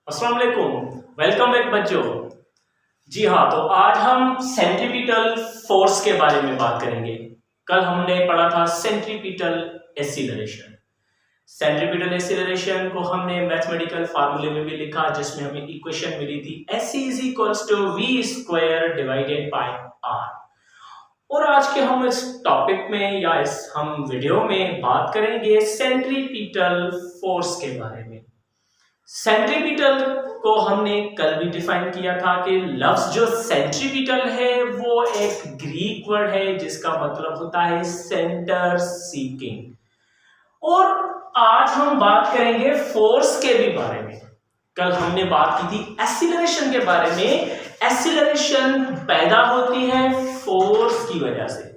अस्सलाम वालेकुम, welcome back बच्चों। जी हाँ, तो आज हम सेंट्रीपिटल फोर्स के बारे में बात करेंगे। कल हमने पढ़ा था सेंट्रीपिटल एक्सीलरेशन। सेंट्रीपिटल एक्सीलरेशन को हमने मैथमेटिकल फार्मूले में भी लिखा, जिसमें हमें इक्वेशन मिली थी Ac is equals to V square divided by R. और आज के हम इस टॉपिक में या इस हम वीडियो में बात करेंगे सेंट्रीपिटल फोर्स के बारे में। सेंट्रीपिटल को हमने कल भी डिफाइन किया था कि लफ्ज जो सेंट्रीपिटल है वो एक ग्रीक वर्ड है जिसका मतलब होता है सेंटर सीकिंग। और आज हम बात करेंगे फोर्स के भी बारे में। कल हमने बात की थी एक्सीलरेशन के बारे में। एक्सीलरेशन पैदा होती है फोर्स की वजह से,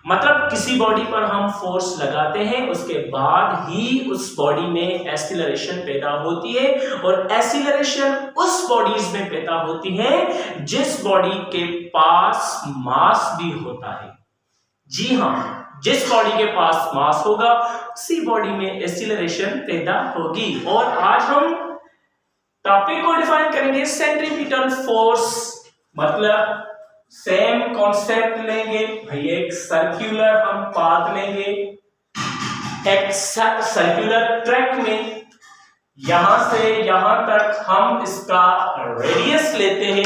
मतलब किसी बॉडी पर हम फोर्स लगाते हैं उसके बाद ही उस बॉडी में एक्सीलरेशन पैदा होती है। और एक्सीलरेशन उस बॉडीज में पैदा होती है जिस बॉडी के पास मास भी होता है। जी हाँ, जिस बॉडी के पास मास होगा उसी बॉडी में एक्सीलरेशन पैदा होगी। और आज हम टॉपिक को डिफाइन करेंगे सेंट्रीपिटल फोर्स। मतलब सेम कॉन्सेप्ट लेंगे भाई, एक सर्कुलर हम पाथ लेंगे, एक सर्कुलर ट्रैक में यहां से यहां तक हम इसका रेडियस लेते हैं।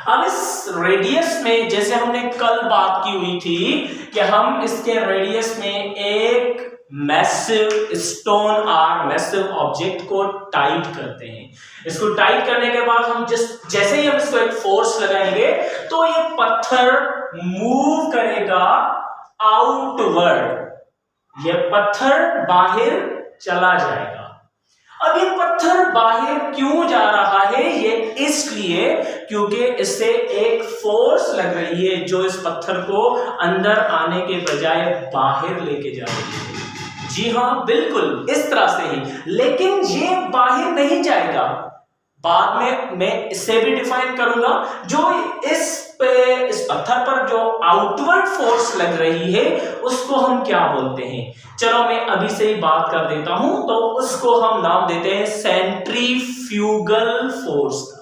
अब इस रेडियस में जैसे हमने कल बात की हुई थी कि हम इसके रेडियस में एक मैसिव स्टोन और मैसिव ऑब्जेक्ट को टाइट करते हैं। इसको टाइट करने के बाद हम जैसे ही हम इसको एक फोर्स लगाएंगे तो ये पत्थर मूव करेगा आउटवर्ड, ये पत्थर बाहर चला जाएगा। अब ये पत्थर बाहर क्यों जा रहा है? ये इसलिए क्योंकि इससे एक फोर्स लग रही है जो इस पत्थर को अंदर आने के बजाय बाहर लेके जा रही है। जी हाँ, बिल्कुल इस तरह से ही। लेकिन ये बाहर नहीं जाएगा, बाद में मैं इससे भी डिफाइन करूंगा। जो इस पत्थर पर जो आउटवर्ड फोर्स लग रही है उसको हम क्या बोलते हैं? चलो मैं अभी से ही बात कर देता हूं। तो उसको हम नाम देते हैं सेंट्रीफ्यूगल फोर्स का।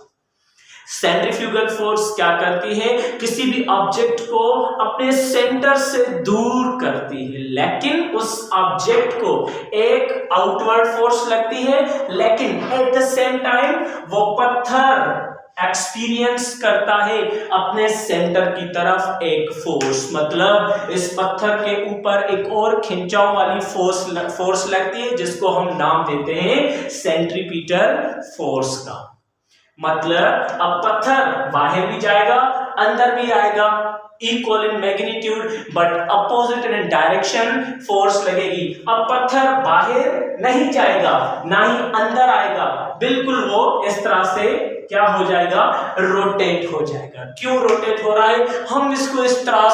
सेंट्रीफ्यूगल फोर्स क्या करती है? किसी भी ऑब्जेक्ट को अपने सेंटर से दूर करती है, लेकिन उस ऑब्जेक्ट को एक आउटवर्ड फोर्स लगती है, लेकिन एट द सेम टाइम वो पत्थर एक्सपीरियंस करता है अपने सेंटर की तरफ एक फोर्स। मतलब इस पत्थर के ऊपर एक और खिंचाव वाली फोर्स लगती है जिसको हम नाम देते हैं सेंट्रीपिटल फोर्स का। मतलब अब पत्थर बाहर भी जाएगा अंदर भी आएगा, equal in magnitude but opposite in direction force लगेगी। अब पत्थर बाहर नहीं जाएगा ना ही अंदर आएगा, बिल्कुल वो इस तरह से क्या हो जाएगा? रोटेट हो जाएगा। क्यों रोटेट हो रहा है? हम इसको इस तरह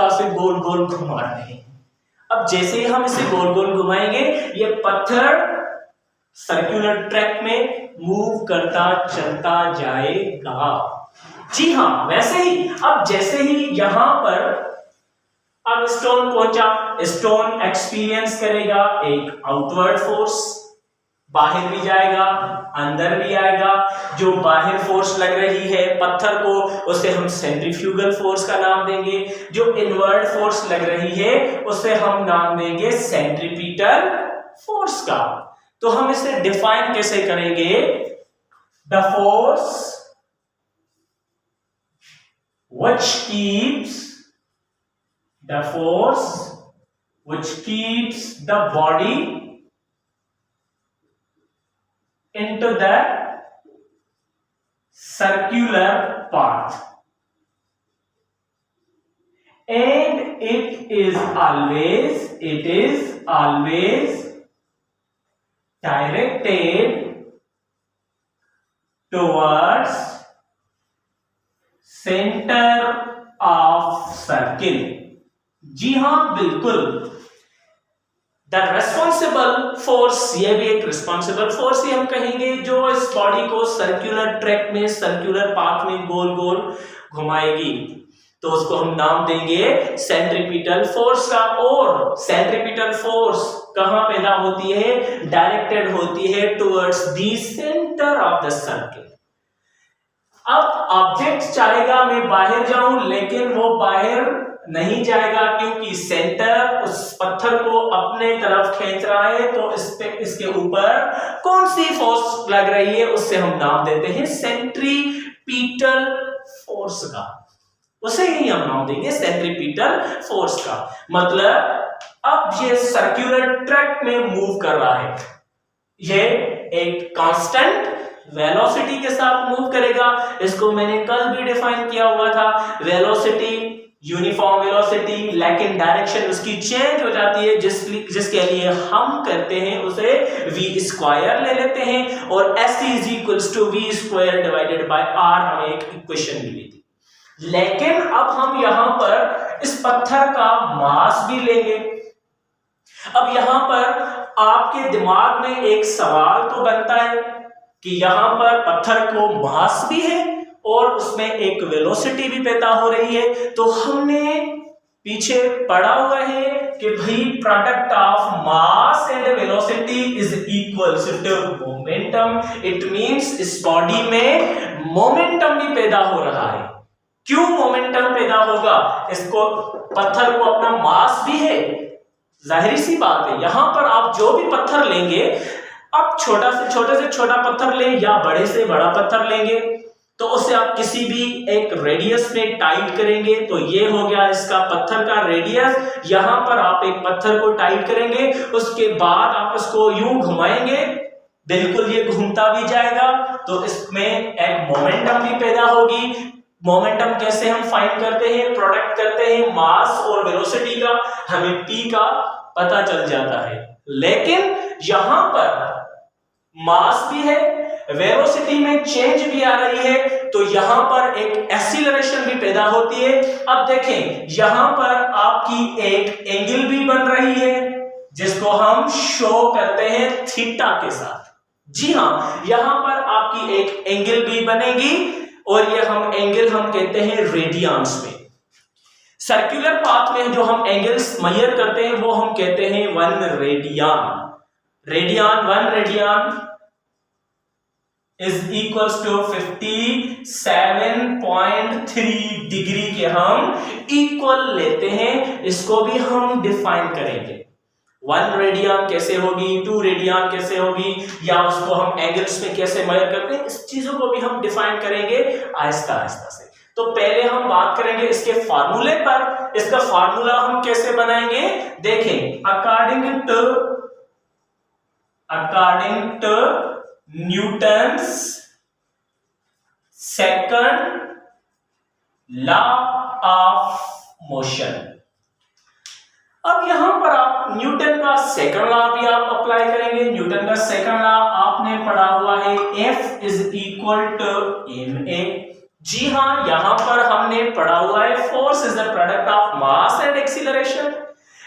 से गोल गोल घुमा रहे हैं। अब जैसे ही हम इसे गोल गोल घुमाएंगे ये पत्थर सर्कुलर ट्रैक में मूव करता चलता जाएगा। जी हाँ, वैसे ही अब जैसे ही यहां पर अब स्टोन पहुंचा, स्टोन एक्सपीरियंस करेगा एक आउटवर्ड फोर्स, बाहर भी जाएगा अंदर भी आएगा। जो बाहर फोर्स लग रही है पत्थर को उसे हम सेंट्रीफ्यूगल फोर्स का नाम देंगे, जो इनवर्ड फोर्स लग रही है उसे हम नाम देंगे सेंट्रीपिटल फोर्स का। तो हम इसे डिफाइन कैसे करेंगे? The force which keeps the body into the circular path, and it is always directed towards center of circle। जी हां, बिल्कुल। द रेस्पॉन्सिबल फोर्स, ये भी एक रिस्पॉन्सिबल फोर्स ही हम कहेंगे, जो इस बॉडी को सर्कुलर ट्रैक में सर्कुलर पाथ में गोल गोल घुमाएगी। तो उसको हम नाम देंगे सेंट्रीपिटल फोर्स का। और सेंट्रीपिटल फोर्स कहां पैदा होती है, डायरेक्टेड होती है towards the centre of the circle. अब ऑब्जेक्ट चाहेगा मैं बाहर जाऊं, लेकिन वो बाहर नहीं जाएगा क्योंकि सेंटर उस पत्थर को अपने तरफ खींच रहा है। तो इसके ऊपर कौन सी फोर्स लग रही है, उससे हम नाम देते हैं सेंट्रीपिटल फोर्स का। उसे ही हम नाम देंगे सेंट्रीपिटल फोर्स का। मतलब अब ये सर्कुलर ट्रैक में मूव कर रहा है, ये एक कांस्टेंट वेलोसिटी के साथ मूव करेगा। इसको मैंने कल भी डिफाइन किया हुआ था, वेलोसिटी यूनिफॉर्म वेलोसिटी, लेकिन डायरेक्शन उसकी चेंज हो जाती है, जिसके लिए हम करते हैं उसे v स्क्वायर ले लेते हैं, और s is equals to v square divided by r हमें एक इक्वेशन मिली थी। लेकिन अब हम यहां पर इस पत्थर का मास भी लेंगे। अब यहां पर आपके दिमाग में एक सवाल तो बनता है कि यहां पर पत्थर को मास भी है और उसमें एक वेलोसिटी भी पैदा हो रही है। तो हमने पीछे पढ़ा हुआ है कि भाई product of mass and velocity is equals to momentum. It means इस बॉडी में मोमेंटम भी पैदा हो रहा है। क्यों मोमेंटम पैदा होगा? इसको पत्थर को अपना मास भी है, जाहिर सी बात है। यहां पर आप जो भी पत्थर लेंगे, आप छोटे से छोटा पत्थर लें या बड़े से बड़ा पत्थर लेंगे, तो उसे आप किसी भी एक रेडियस में टाइट करेंगे, तो ये हो गया इसका पत्थर का रेडियस। यहां पर आप एक पत्थर को टाइट करेंगे, उसके बाद आप उसको यूं घुमाएंगे, बिल्कुल ये घूमता भी जाएगा, तो इसमें एक मोमेंटम भी पैदा होगी। मोमेंटम कैसे हम फाइंड करते हैं? प्रोडक्ट करते हैं मास और वेलोसिटी का, हमें p का पता चल जाता है। लेकिन यहां पर मास भी है, वेलोसिटी में चेंज भी आ रही है, तो यहां पर एक एक्सीलरेशन भी पैदा होती है। अब देखें, यहां पर आपकी एक एंगल भी बन रही है, जिसको हम शो करते हैं थीटा के साथ। जी हां, यहां पर आपकी एक एंगल भी बनेगी, और ये एंगल हम कहते हैं रेडियंस में। सर्कुलर पाथ में जो हम एंगल्स मेजर करते हैं वो हम कहते हैं 1 radian. 1 radian is equals to 57.3 degree के हम इक्वल लेते हैं। इसको भी हम डिफाइन करेंगे। 1 रेडियन कैसे होगी, 2 रेडियन कैसे होगी, या उसको हम एंगल्स में कैसे मेजर करते हैं, इस चीजों को भी हम डिफाइन करेंगे आहिस्ता आहिस्ता से। तो पहले हम बात करेंगे इसके फार्मूले पर। इसका फार्मूला हम कैसे बनाएंगे? देखें, according to Newton's second law of motion. अब यहां पर आप न्यूटन का सेकंड लॉ भी आप अप्लाई करेंगे। न्यूटन का सेकंड लॉ आपने पढ़ा हुआ है, F is equal to ma। जी हां, यहां पर हमने पढ़ा हुआ है force is the product of mass and acceleration.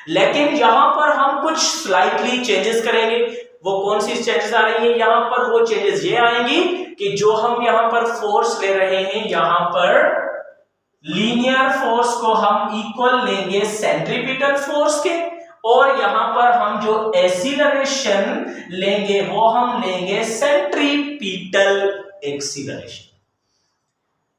लेकिन यहां पर हम कुछ स्लाइटली चेंजेस करेंगे। वो कौन सी चेंजेस आ रही है यहां पर? वो चेंजेस ये आएंगी कि जो हम यहां पर फोर्स ले रहे हैं, यहां पर लीनियर फोर्स को हम इक्वल लेंगे सेंट्रीपिटल फोर्स के, और यहां पर हम जो एक्सीलरेशन लेंगे वो हम लेंगे सेंट्रीपिटल एक्सीलरेशन।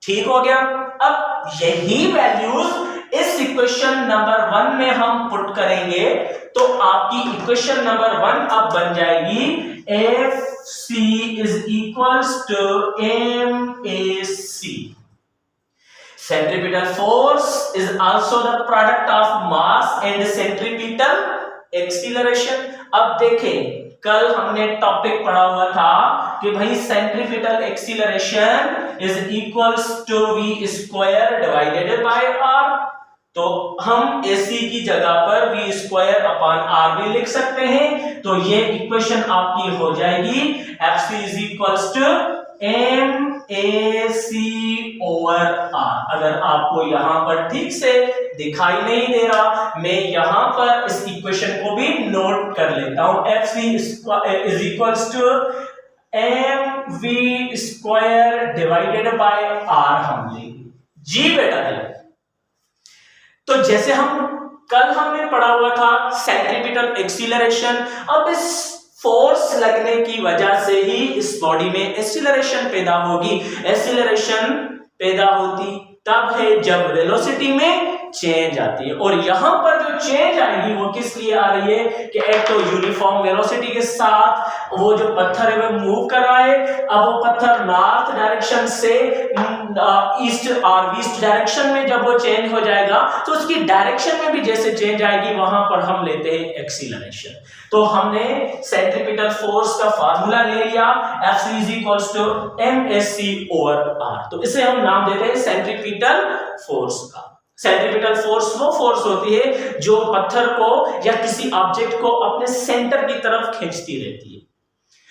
ठीक हो गया? अब यही वैल्यूज इस इक्वेशन नंबर 1 में हम पुट करेंगे, तो आपकी इक्वेशन नंबर 1 अब बन जाएगी FC is equals to MAC। Centripetal force is also the product of mass and centripetal acceleration। अब देखें, कल हमने टॉपिक पढ़ा हुआ था कि भाई centripetal acceleration is equals to v square divided by r। तो हम AC की जगह पर v स्क्वायर अपॉन r भी लिख सकते हैं। तो ये इक्वेशन आपकी हो जाएगी FC is equals to MAC over R। अगर आपको यहां पर ठीक से दिखाई नहीं दे रहा, मैं यहां पर इस इक्वेशन को भी नोट कर लेता हूं। FC is equals to MV square divided by R हम लेंगे। जी बेटा, तो जैसे हम कल हमने पढ़ा हुआ था सेंट्रीपिटल एक्सीलरेशन। अब इस फोर्स लगने की वजह से ही इस बॉडी में एक्सीलरेशन पैदा होगी। एक्सीलरेशन पैदा होती तब है जब वेलोसिटी में चेंज आती है, और यहां पर जो चेंज आएगी वो किस लिए आ रही है कि एक तो यूनिफॉर्म वेलोसिटी के साथ वो जो पत्थर है वो मूव कर रहा है। अब वो पत्थर नॉर्थ डायरेक्शन से ईस्ट और वेस्ट डायरेक्शन में जब वो चेंज हो जाएगा तो उसकी डायरेक्शन में भी जैसे चेंज आएगी वहां पर हम लेते हैं एक्सीलरेशन। तो हमने सेंट्रीपिटल फोर्स का फार्मूला ले लिया, F = msc/r। तो इसे हम नाम देते हैं सेंट्रीपिटल फोर्स का। सेंट्रीपिटल फोर्स वो फोर्स होती है जो पत्थर को या किसी ऑब्जेक्ट को अपने सेंटर की तरफ खींचती रहती है।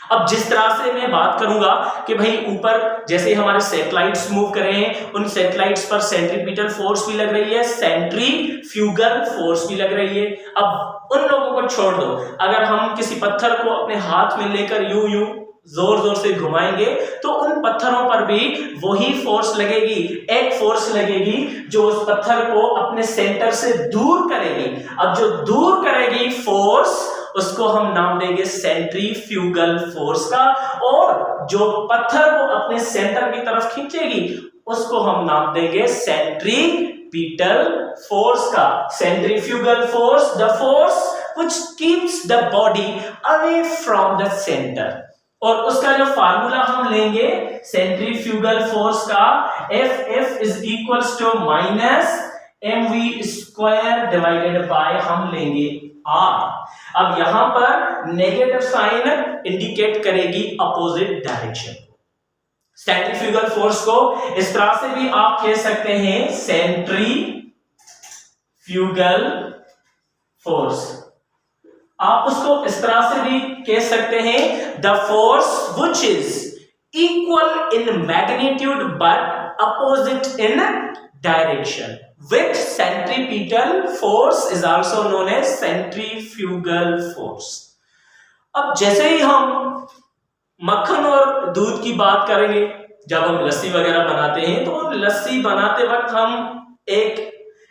अब जिस तरह से मैं बात करूंगा कि भाई ऊपर जैसे हमारे सैटेलाइट्स मूव कर रहे हैं, उन सैटेलाइट्स पर सेंट्रीपिटल फोर्स भी लग रही है, सेंट्रीफ्यूगल फोर्स भी लग रही है। अब उन लोगों को छोड़ दो, अगर हम किसी पत्थर को अपने हाथ में लेकर यूं यूं जोर जोर से घुमाएंगे तो उन पत्थरों पर भी वही फोर्स लगेगी, एक फोर्स लगेगी जो उस पत्थर को अपने सेंटर से दूर करेगी। अब जो दूर करेगी फोर्स उसको हम नाम देंगे सेंट्रीफ्यूगल फोर्स का, और जो पत्थर को अपने सेंटर की तरफ खींचेगी उसको हम नाम देंगे सेंट्रीपिटल फोर्स का। Centrifugal force, the force which keeps the body away from the centre. और उसका जो फार्मूला हम लेंगे सेंट्रीफ्यूगल फोर्स का, F = -mv² हम लेंगे R। अब यहां पर नेगेटिव साइन इंडिकेट करेगी अपोजिट डायरेक्शन। सेंट्रीफ्यूगल फोर्स को इस तरह से भी आप कह सकते हैं सेंट्रीफ्यूगल फोर्स। आप उसको इस तरह से भी कह सकते हैं the force which is equal in magnitude but opposite in direction with centripetal force is also known as centrifugal force। अब जैसे ही हम मक्खन और दूध की बात करेंगे, जब हम लस्सी वगैरह बनाते हैं तो लस्सी बनाते वक्त हम एक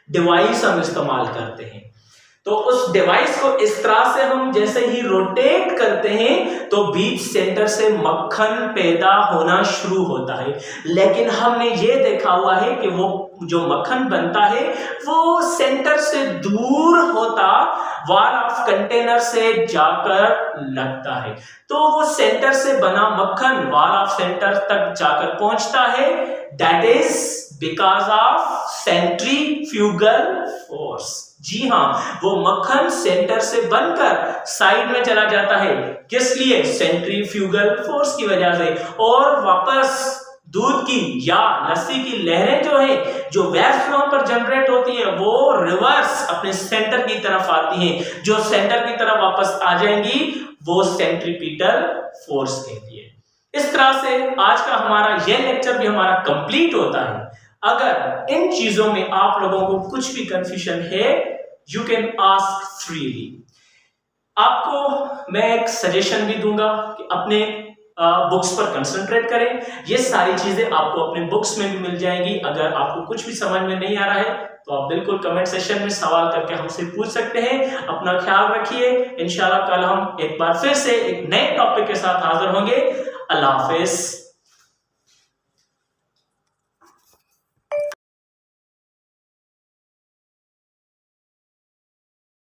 डिवाइस हम इस्तेमाल करते हैं। तो उस डिवाइस को इस तरह से हम जैसे ही रोटेट करते हैं तो बीच सेंटर से मक्खन पैदा होना शुरू होता है। लेकिन हमने ये देखा हुआ है कि वो जो मक्खन बनता है वो सेंटर से दूर होता वॉल ऑफ कंटेनर से जाकर लगता है। तो वो सेंटर से बना मक्खन वॉल ऑफ सेंटर तक जाकर पहुंचता है। That is because of centrifugal force. जी हाँ, वो मक्खन सेंटर से बनकर साइड में चला जाता है। किस लिए? सेंट्रीफ्यूगल फोर्स की वजह से। और वापस दूध की या लस्सी की लहरें जो है, जो वेव फ्लो पर जनरेट होती है, वो रिवर्स अपने सेंटर की तरफ आती हैं। जो सेंटर की तरफ वापस आ जाएंगी वो सेंट्रीपिटल फोर्स कहती है। इस तरह से आज का हमारा यह लेक्चर भी हमारा कंप्लीट होता है। अगर इन चीजों में आप लोगों को कुछ भी कंफ्यूजन है, यू कैन आस्क फ्रीली। आपको मैं एक सजेशन भी दूंगा कि अपने बुक्स पर कंसंट्रेट करें। ये सारी चीजें आपको अपने बुक्स में भी मिल जाएंगी। अगर आपको कुछ भी समझ में नहीं आ रहा है तो आप बिल्कुल कमेंट सेक्शन में सवाल करके हमसे पूछ सकते हैं। अपना ख्याल रखिए। इंशाल्लाह कल हम एक बार फिर से एक नए टॉपिक के साथ हाजिर होंगे। अल्लाह हाफिज।